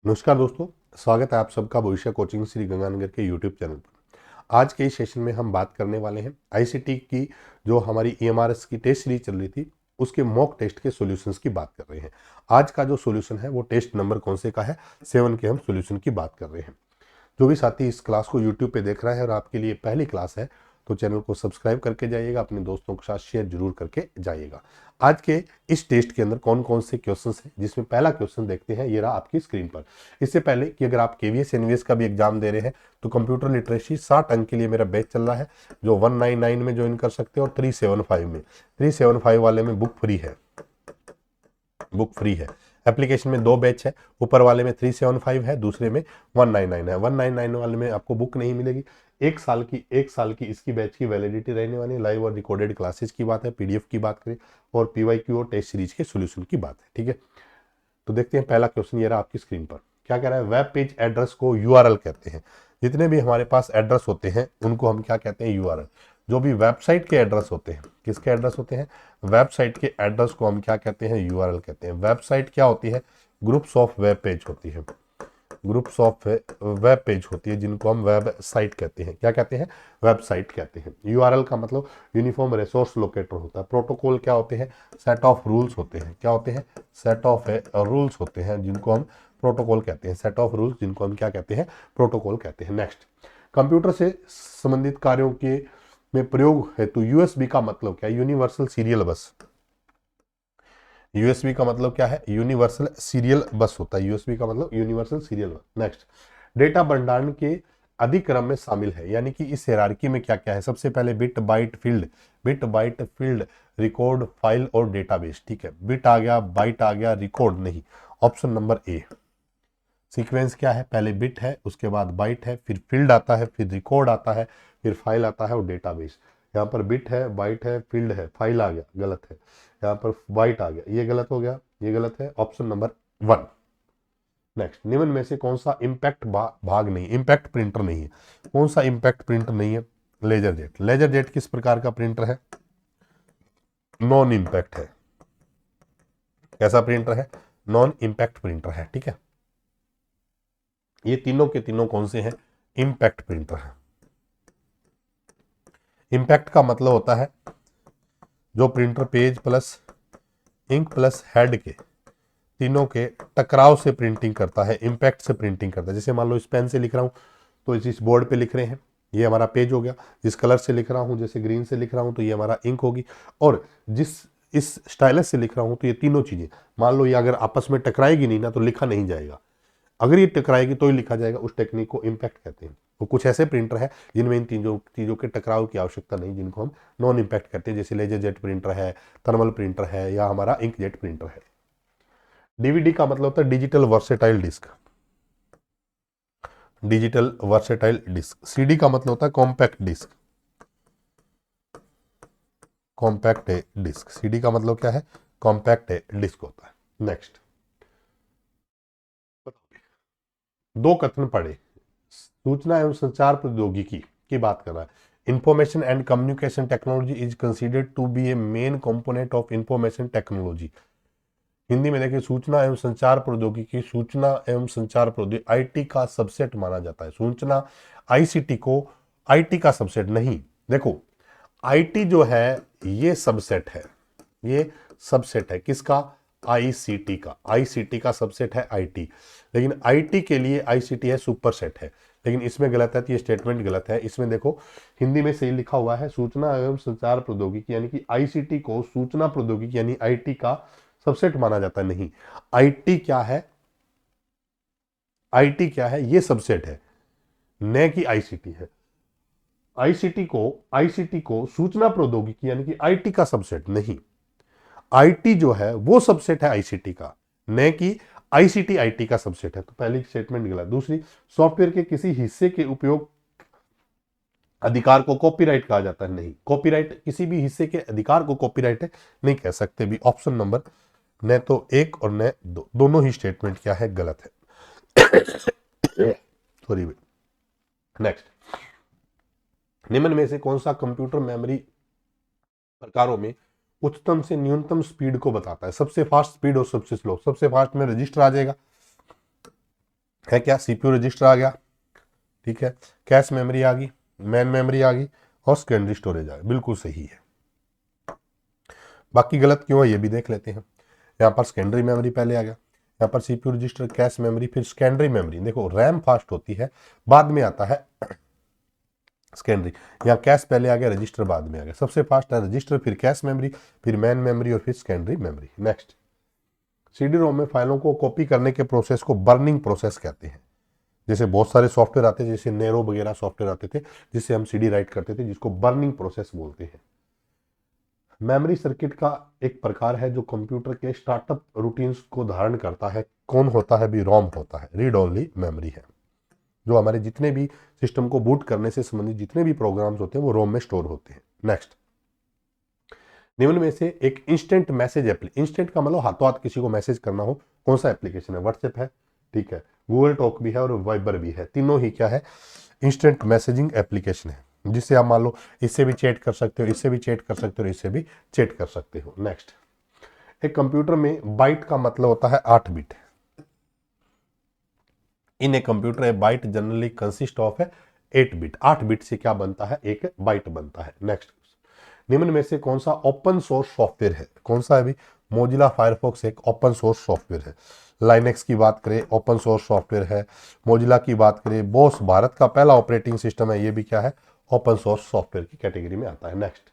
नमस्कार दोस्तों, स्वागत है आप सबका भविष्य कोचिंग श्री गंगानगर के यूट्यूब चैनल पर। आज के इस सेशन में हम बात करने वाले हैं आईसीटी की जो हमारी ईएमआरएस की टेस्ट सीरीज चल रही थी उसके मॉक टेस्ट के सॉल्यूशंस की बात कर रहे हैं। आज का जो सॉल्यूशन है वो टेस्ट नंबर कौन से का है, 7 के हम सॉल्यूशन की बात कर रहे हैं। जो भी साथी इस क्लास को यूट्यूब पे देख रहा है और आपके लिए पहली क्लास है तो चैनल को सब्सक्राइब करके जाइएगा, अपने दोस्तों के साथ शेयर जरूर करके जाइएगा। आज के इस टेस्ट के अंदर कौन कौन से क्वेश्चंस हैं, जिसमें पहला क्वेश्चन देखते हैं, ये रहा आपकी स्क्रीन पर। इससे पहले कि अगर आप केवीएस एनवीएस का भी एग्जाम दे रहे हैं तो कंप्यूटर लिटरेसी 60 अंक के लिए मेरा बैच चल रहा है, जो 199 में ज्वाइन कर सकते हैं और 375 में। 375 वाले में बुक फ्री है, बुक फ्री है। एप्लीकेशन में 2 बैच है, ऊपर वाले में 375 है, दूसरे में 199 है। 199 वाले में आपको बुक नहीं मिलेगी। एक साल की इसकी बैच की वैलिडिटी रहने वाली है। लाइव और रिकॉर्डेड क्लासेस की बात है, पीडीएफ की बात करें और पीवाईक्यू और टेस्ट सीरीज के सॉल्यूशन की बात है। ठीक है, तो देखते हैं पहला क्वेश्चन ये रहा आपकी स्क्रीन पर। क्या कह रहा है, वेब पेज एड्रेस को यूआरएल कहते हैं। जितने भी हमारे पास एड्रेस होते हैं उनको हम क्या कहते हैं, यूआरएल। जो भी वेबसाइट के एड्रेस होते हैं, किसके एड्रेस होते हैं, वेबसाइट के एड्रेस को हम क्या कहते हैं, यूआरएल कहते हैं। वेबसाइट क्या होती है, ग्रुप्स ऑफ वेब पेज होती है, ग्रुप्स ऑफ वेब पेज होती है, जिनको हम वेबसाइट कहते हैं। क्या कहते हैं, वेबसाइट कहते हैं। यूआरएल का मतलब यूनिफॉर्म रिसोर्स लोकेटर होता है। प्रोटोकॉल क्या होते हैं, सेट ऑफ रूल्स होते हैं। क्या होते हैं, सेट ऑफ रूल्स होते हैं, जिनको हम प्रोटोकॉल कहते हैं। सेट ऑफ रूल्स जिनको हम क्या कहते हैं, प्रोटोकॉल कहते हैं। नेक्स्ट, कंप्यूटर से संबंधित कार्यों के में प्रयोग है तो यूएसबी का मतलब क्या है, यूनिवर्सल सीरियल बस। यूएसबी का मतलब क्या है, यूनिवर्सल सीरियल बस होता है। यूएसबी का मतलब यूनिवर्सल सीरियल बस। नेक्स्ट, डेटा भंडारण के अधिक्रम में शामिल है, यानी कि इस हायरार्की में क्या क्या है। सबसे पहले bit byte field, bit byte field, record, file और डेटाबेस। ठीक है, बिट आ गया, बाइट आ गया, रिकॉर्ड नहीं। Option number A. सीक्वेंस क्या है, पहले बिट है, उसके बाद बाइट है, फिर फील्ड आता है, फिर रिकॉर्ड आता है, फिर फाइल आता है और डेटाबेस। यहाँ पर बिट है, बाइट है, फील्ड है, फाइल आ गया, गलत है। यहाँ पर बाइट आ गया, ये गलत हो गया, ये गलत है। Option number 1। नेक्स्ट, निम्न में से कौन सा इम्पैक्ट भाग नहीं, इम्पैक्ट प्रिंटर नहीं है। कौन सा इम्पैक्ट प्रिंटर नहीं है, लेजर जेट। लेजर जेट किस प्रकार का प्रिंटर है, नॉन इम्पैक्ट है। कैसा प्रिंटर है, नॉन इम्पैक्ट प्रिंटर है। ठीक है, ये तीनों के तीनों कौन से हैं, इम्पैक्ट प्रिंटर है। इम्पैक्ट का मतलब होता है जो printer page plus ink plus head के तीनों के टकराव से प्रिंटिंग करता है, इम्पैक्ट से प्रिंटिंग करता है। जैसे मान लो इस पेन से लिख रहा हूँ तो इस बोर्ड पे लिख रहे हैं, ये हमारा पेज हो गया। जिस कलर से लिख रहा हूँ, जैसे ग्रीन से लिख रहा हूँ तो ये हमारा इंक होगी। और जिस इस स्टाइलस से लिख रहा हूँ तो ये तीनों चीजें, मान लो ये अगर आपस में टकराएगी नहीं ना तो लिखा नहीं जाएगा। अगर ये टकराएगी तो ही लिखा जाएगा। उस टेक्निक को इम्पैक्ट कहते हैं। तो कुछ ऐसे प्रिंटर है जिनमें इन तीनों चीज़ों के टकराव की आवश्यकता नहीं, जिनको हम नॉन इम्पैक्ट कहते हैं। जैसे लेजर जेट प्रिंटर है, थर्मल प्रिंटर है, या हमारा इंक जेट प्रिंटर है। डीवीडी का मतलब होता है digital versatile disc, digital versatile disc. CD का मतलब होता है compact disc, compact disc. CD का मतलब क्या है, कॉम्पैक्ट डिस्क होता है। नेक्स्ट, दो कथन पढ़े। सूचना एवं संचार प्रौद्योगिकी की बात कर रहा है। Information and communication technology is considered to be a main component of information technology. Hindi में देखिए, सूचना एवं संचार प्रौद्योगिकी, सूचना एवं संचार प्रौद्योगिकी आईटी का सबसेट माना जाता है। सूचना आईसीटी को आईटी का सबसेट नहीं। देखो, आईटी जो है ये सबसेट है, ये सबसेट है किसका, आईसीटी का। आईसीटी का सबसेट है आईटी, लेकिन आईटी के लिए आईसीटी है सुपरसेट है। लेकिन इसमें गलत है, तो ये स्टेटमेंट गलत है। इसमें देखो हिंदी में सही लिखा हुआ है, सूचना एवं संचार प्रौद्योगिकी, यानी कि आईसीटी को सूचना प्रौद्योगिकी यानी आईटी का सबसेट माना जाता नहीं। आईटी क्या है, आईटी क्या है, ये सबसेट है, न कि आईसीटी है। आईसीटी को सूचना प्रौद्योगिकी यानी कि आईटी का सबसेट नहीं। आईटी जो है वो सबसेट है आईसीटी का, न कि आईसीटी आईटी का सबसेट है। तो पहली स्टेटमेंट गलत। दूसरी, सॉफ्टवेयर के किसी हिस्से के उपयोग अधिकार को कॉपीराइट कहा जाता है, नहीं। कॉपीराइट, किसी भी हिस्से के अधिकार को कॉपीराइट नहीं कह सकते भी। ऑप्शन नंबर न तो 1 और न 2, दोनों ही स्टेटमेंट क्या है, गलत है। सॉरी। नेक्स्ट, निम्न में से कौन सा कंप्यूटर मेमोरी प्रकारों में उच्चतम से न्यूनतम स्पीड को बताता है। सबसे फास्ट स्पीड और सबसे स्लो। सबसे फास्ट में रजिस्टर आ जाएगा, है क्या, सीपीयू रजिस्टर आ गया, ठीक है, कैश मेमोरी आ गई, मेन मेमोरी आ गई और सेकेंडरी स्टोरेज आ गई, बिल्कुल सही है। बाकी गलत क्यों है ये भी देख लेते हैं। यहाँ पर सेकेंडरी मेमोरी पहले आ गया, यहाँ पर सीपीयू रजिस्टर, कैश मेमोरी, फिर सेकेंडरी मेमोरी। देखो रैम फास्ट होती है, बाद में आता है सेकेंडरी। यहाँ कैश पहले आ गया, रजिस्टर बाद में आ गया। सबसे फास्ट है रजिस्टर, फिर कैश मेमोरी, फिर मेन मेमोरी और फिर secondary memory. Next, CD ROM में फाइलों को कॉपी करने के प्रोसेस को बर्निंग प्रोसेस कहते हैं। जैसे बहुत सारे सॉफ्टवेयर आते थे, जैसे नेरो वगैरह सॉफ्टवेयर आते थे जिससे हम सीडी राइट करते थे, जिसको बर्निंग प्रोसेस बोलते हैं। मेमोरी सर्किट का एक प्रकार है जो कंप्यूटर के स्टार्टअप रूटीन्स को धारण करता है। कौन होता है भी, रोम होता है, रीड ओनली मेमोरी है, जो हमारे जितने भी सिस्टम को बूट करने से संबंधित जितने भी प्रोग्राम्स होते हैं वो रोम में स्टोर होते हैं। नेक्स्ट, निम्न में से एक इंस्टेंट मैसेज इंस्टेंट का मतलब हाथों हाथ किसी को मैसेज करना हो, कौन सा एप्लीकेशन है? व्हाट्सएप है, ठीक है, गूगल टॉक भी है और वाइबर भी है। तीनों ही क्या है, इंस्टेंट मैसेजिंग एप्लीकेशन है, जिससे आप मान लो इससे भी चैट कर सकते हो, इससे भी चैट कर सकते हो, इससे भी चैट कर सकते हो। नेक्स्ट, एक कंप्यूटर में बाइट का मतलब होता है 8 bit. In a computer A bite generally consist of 8 bit. 8 bit से क्या बनता है, एक बाइट बनता है। नेक्स्ट, निम्न में से कौन सा ओपन सोर्स सॉफ्टवेयर है? कौन सा है भी? मोजिला फायरफॉक्स एक ओपन सोर्स सॉफ्टवेयर है। लाइनेक्स की बात करें ओपन सोर्स सॉफ्टवेयर है। मोजिला की बात करें, बोस भारत का पहला ऑपरेटिंग सिस्टम है, ये भी क्या है, ओपन सोर्स सॉफ्टवेयर की कैटेगरी में आता है। नेक्स्ट,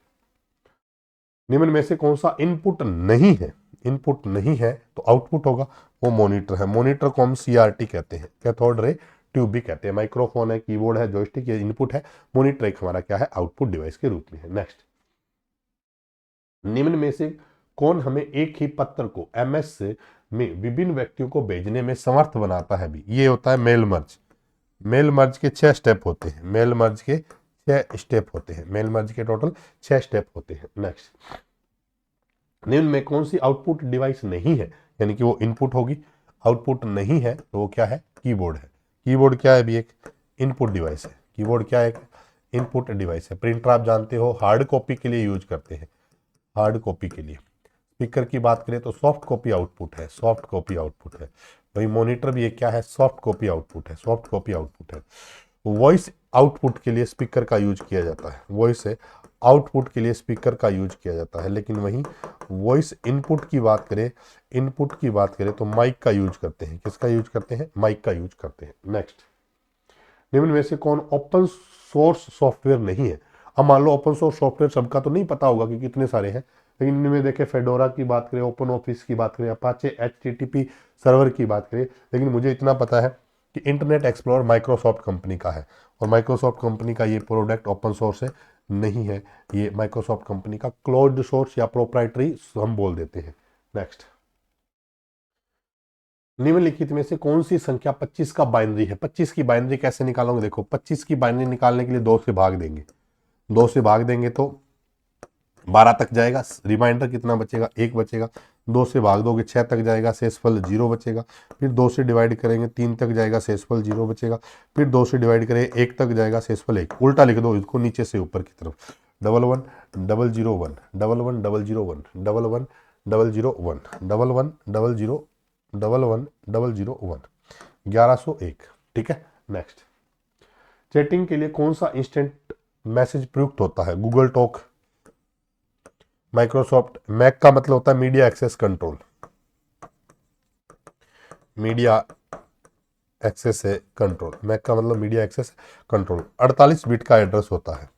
निम्न में से कौन सा इनपुट नहीं है? इनपुट नहीं है तो आउटपुट होगा, वो मॉनिटर है। मॉनिटर को हम सीआरटी कहते हैं, कैथोड रे ट्यूब भी कहते हैं। माइक्रोफोन है, कीबोर्ड है, जॉयस्टिक, ये इनपुट है। मॉनिटर एक हमारा क्या है, आउटपुट डिवाइस के रूप में है। नेक्स्ट, निम्न में से कौन हमें एक ही पत्र को एमएस में विभिन्न व्यक्तियों को भेजने में समर्थ बनाता है भी? ये होता है मेल मर्ज। मेल मर्ज के 6 स्टेप होते हैं, मेल मर्ज के 6 स्टेप होते हैं, मेल मर्ज के टोटल 6 स्टेप होते हैं। नेक्स्ट, निम्न में कौन सी आउटपुट डिवाइस नहीं है, यानी कि वो इनपुट होगी, आउटपुट नहीं है तो वो क्या है, कीबोर्ड है। कीबोर्ड क्या है भी, एक इनपुट डिवाइस है। कीबोर्ड क्या है, एक इनपुट डिवाइस है। प्रिंटर आप जानते हो हार्ड कॉपी के लिए यूज करते हैं, हार्ड कॉपी के लिए। स्पीकर की बात करें तो सॉफ्ट कॉपी आउटपुट है, सॉफ्ट कॉपी आउटपुट है। वही मॉनिटर भी एक क्या है, सॉफ्ट कॉपी आउटपुट है, सॉफ्ट कॉपी आउटपुट है। वॉइस आउटपुट के लिए स्पीकर का यूज किया जाता है, वॉइस है आउटपुट के लिए स्पीकर का यूज किया जाता है। लेकिन वहीं वॉइस इनपुट की बात करें, इनपुट की बात करें तो माइक का यूज करते हैं। किसका यूज करते हैं, माइक का यूज करते हैं। नेक्स्ट, निम्न में से कौन ओपन सोर्स सॉफ्टवेयर नहीं है? अब मान लो ओपन सोर्स सॉफ्टवेयर सबका तो नहीं पता होगा कि कितने सारे हैं, लेकिन इनमें देखें फेडोरा की बात करें, ओपन ऑफिस की बात करें, अपाचे HTTP सर्वर की बात करें। लेकिन मुझे इतना पता है कि इंटरनेट एक्सप्लोरर माइक्रोसॉफ्ट कंपनी का है, और माइक्रोसॉफ्ट कंपनी का ये प्रोडक्ट ओपन सोर्स है नहीं है, ये माइक्रोसॉफ्ट कंपनी का क्लोज्ड सोर्स या प्रोप्राइटरी हम बोल देते हैं। नेक्स्ट, निम्नलिखित में से कौन सी संख्या 25 का बाइनरी है? 25 की बाइनरी कैसे निकालोगे? देखो 25 की बाइनरी निकालने के लिए 2 से भाग देंगे, 2 से भाग देंगे तो 12 तक जाएगा, रिमाइंडर कितना बचेगा, 1 बचेगा। 2 से भाग दोगे 6 तक जाएगा, शेषफल 0 बचेगा। फिर 2 से डिवाइड करेंगे 3 तक जाएगा, शेषफल 0 बचेगा। फिर 2 से डिवाइड करें 1 तक जाएगा, शेषफल 1। उल्टा लिख दो इसको नीचे से ऊपर की तरफ, 11 001 11 001 11 001 11 00 11 001 1101, ठीक है। नेक्स्ट, चैटिंग के लिए कौन सा इंस्टेंट मैसेज प्रयुक्त होता है? Google talk, Microsoft. मैक का मतलब होता है media access control, media access है कंट्रोल। मैक का मतलब मीडिया एक्सेस कंट्रोल। 48 बिट का एड्रेस होता है,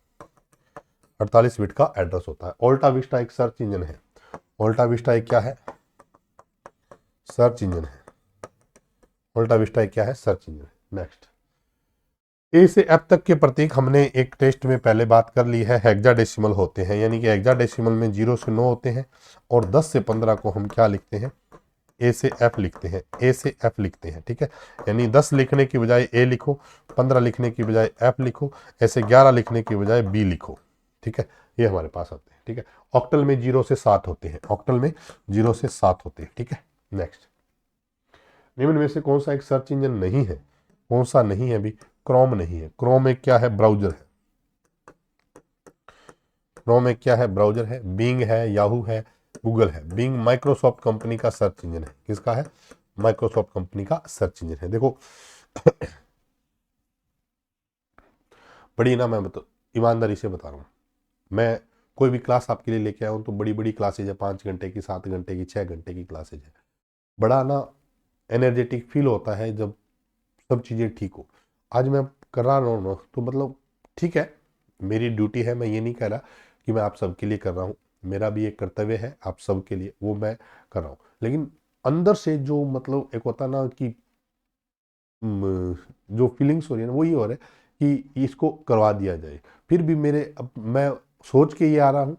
48 बिट का एड्रेस होता है। ऑल्टा विस्टा एक सर्च इंजन है, ऑल्टा विस्टा एक क्या है, सर्च इंजन है। ऑल्टा विस्टा एक क्या है, सर्च इंजन है। नेक्स्ट, ए से एफ तक के प्रतीक हमने एक टेस्ट में पहले बात कर ली है, हेक्साडेसिमल होते हैं, यानी कि हेक्साडेसिमल में 0 से 9 होते हैं, और 10 से 15 को हम क्या लिखते हैं, ए से एफ लिखते हैं, ए से एफ लिखते हैं, ठीक है। यानी 10 लिखने की बजाय ए लिखो, 15 लिखने की बजाय एफ लिखो, ऐसे 11 लिखने की बजाय बी लिखो, ठीक है। ये हमारे पास आते हैं, ठीक है। ऑक्टल में 0 से 7 होते हैं, ऑक्टल में 0 से 7 होते हैं, ठीक है। नेक्स्ट, निम्न में से कौन सा एक सर्च इंजन नहीं है? कौन सा नहीं है भी? क्रोम नहीं है। क्रोम एक क्या है, ब्राउजर है। क्रोम एक क्या है, ब्राउजर है। बिंग है, याहू है, गूगल है। बिंग माइक्रोसॉफ्ट कंपनी का सर्च इंजन है। किसका है? माइक्रोसॉफ्ट कंपनी का सर्च इंजन है। देखो बड़ी ना, मैं ईमानदारी से बता रहा हूँ, मैं कोई भी क्लास आपके लिए लेके आया हूँ तो बड़ी बड़ी क्लासेज है, 5 घंटे की, 7 घंटे की, 6 घंटे की क्लासेज है। बड़ा ना एनर्जेटिक फील होता है जब सब चीज़ें ठीक हो। आज मैं कर रहा हूँ ना, तो मतलब ठीक है, मेरी ड्यूटी है, मैं ये नहीं कह रहा कि मैं आप सबके लिए कर रहा हूँ, मेरा भी एक कर्तव्य है आप सबके लिए, वो मैं कर रहा हूँ। लेकिन अंदर से जो मतलब एक होता ना कि जो फीलिंग्स हो रही है ना, वो ये हो रहा है कि इसको करवा दिया जाए। फिर भी अब मैं सोच के ये आ रहा हूँ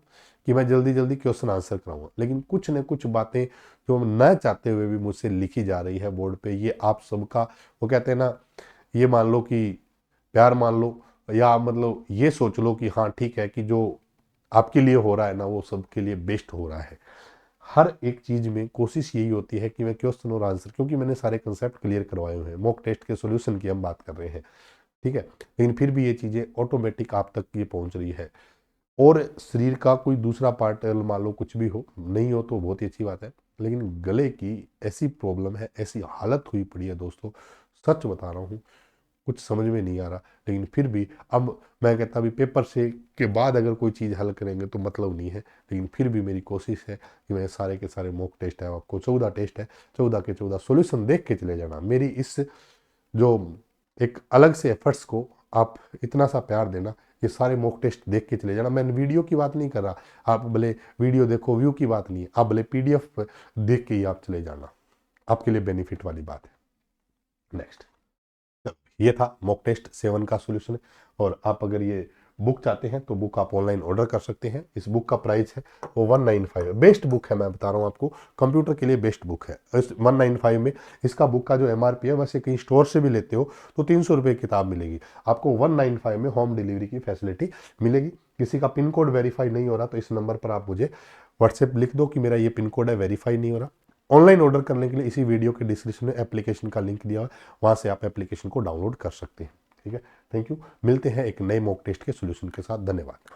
कि मैं जल्दी जल्दी क्वेश्चन आंसर कराऊंगा, लेकिन कुछ न कुछ बातें जो न चाहते हुए भी मुझसे लिखी जा रही है बोर्ड पे, ये आप सबका, वो कहते हैं ना, ये मान लो कि प्यार मान लो, या मतलब ये सोच लो कि हाँ ठीक है कि जो आपके लिए हो रहा है ना वो सबके लिए बेस्ट हो रहा है। हर एक चीज में कोशिश यही होती है कि मैं क्वेश्चन और आंसर, क्योंकि मैंने सारे कंसेप्ट क्लियर करवाए हुए हैं, मॉक टेस्ट के सॉल्यूशन की हम बात कर रहे हैं, ठीक है। लेकिन फिर भी ये चीजें ऑटोमेटिक आप तक ये पहुंच रही है। और शरीर का कोई दूसरा पार्ट मान लो कुछ भी हो, नहीं हो तो बहुत ही अच्छी बात है, लेकिन गले की ऐसी प्रॉब्लम है, ऐसी हालत हुई पड़ी है दोस्तों, सच बता रहा हूँ, कुछ समझ में नहीं आ रहा। लेकिन फिर भी अब मैं कहता अभी पेपर से के बाद अगर कोई चीज़ हल करेंगे तो मतलब नहीं है, लेकिन फिर भी मेरी कोशिश है कि मैं सारे के सारे मॉक टेस्ट है, आपको 14 टेस्ट है, 14 के 14 सॉल्यूशन देख के चले जाना। मेरी इस जो एक अलग से एफर्ट्स को आप इतना सा प्यार देना, ये सारे मॉक टेस्ट देख के चले जाना। मैं वीडियो की बात नहीं कर रहा, आप भले वीडियो देखो, व्यू की बात नहीं है, आप भले PDF देख के ही आप चले जाना, आपके लिए बेनिफिट वाली बात है। नेक्स्ट, ये था मॉक टेस्ट 7 का सॉल्यूशन। और आप अगर ये बुक चाहते हैं तो बुक आप ऑनलाइन ऑर्डर कर सकते हैं। इस बुक का प्राइस है वो 195, बेस्ट बुक है, मैं बता रहा हूँ आपको, कंप्यूटर के लिए बेस्ट बुक है। इस 195 में इसका बुक का जो MRP है, वैसे कहीं स्टोर से भी लेते हो तो 300 रुपये किताब मिलेगी, आपको 195 में होम डिलीवरी की फैसिलिटी मिलेगी। किसी का पिन कोड वेरीफाई नहीं हो रहा तो इस नंबर पर आप मुझे व्हाट्सएप लिख दो कि मेरा ये पिन कोड है, वेरीफाई नहीं हो रहा। ऑनलाइन ऑर्डर करने के लिए इसी वीडियो के डिस्क्रिप्शन में एप्लीकेशन का लिंक दिया हुआ है, वहां से आप एप्लीकेशन को डाउनलोड कर सकते हैं। ठीक है, थैंक यू, मिलते हैं एक नए मॉक टेस्ट के सॉल्यूशन के साथ, धन्यवाद।